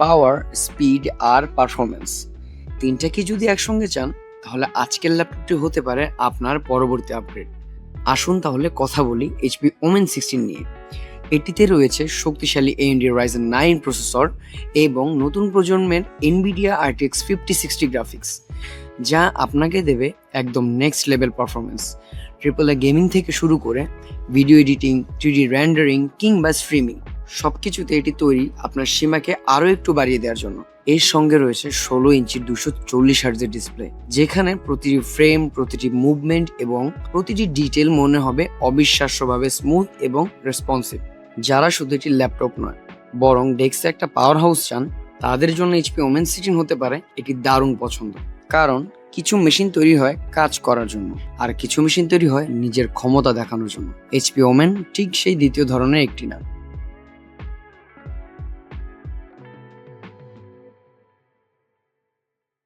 পাওয়ার, speed আর performance তিনটাকে যদি একসঙ্গে চান তাহলে আজকের ল্যাপটপটি হতে পারে আপনার পরবর্তী আপগ্রেড। আসুন তাহলে কথা বলি এইচপি ওমেন 16 নিয়ে। এটিতে রয়েছে শক্তিশালী AMD Ryzen 9 প্রসেসর এবং নতুন প্রজন্মের NVIDIA RTX 5060 গ্রাফিক্স, যা আপনাকে দেবে একদম next level performance. AAA gaming থেকে শুরু করে ভিডিও এডিটিং, 3D রেন্ডারিং কিংবা স্ট্রিমিং সবকিছুতে এটি তৈরি আপনার সীমাকে আরও একটু বাড়িয়ে দেওয়ার জন্য। এর সঙ্গে রয়েছে 16 ইঞ্চির 240 হার্টজের ডিসপ্লে, যেখানে প্রতিটি ফ্রেম, প্রতিটি মুভমেন্ট এবং প্রতিটি ডিটেল মনে হবে অবিশ্বাস্যভাবে স্মুথ এবং রেসপন্সিভ। যারা শুধু একটি ল্যাপটপ নয় বরং ডেস্কে একটা পাওয়ার হাউস চান, তাদের জন্য এইচপি ওমেন 16 হতে পারে একটি দারুণ পছন্দ। কারণ কিছু মেশিন তৈরি হয় কাজ করার জন্য, আর কিছু মেশিন তৈরি হয় নিজের ক্ষমতা দেখানোর জন্য। এইচপি ওমেন ঠিক সেই দ্বিতীয় ধরনের একটি না।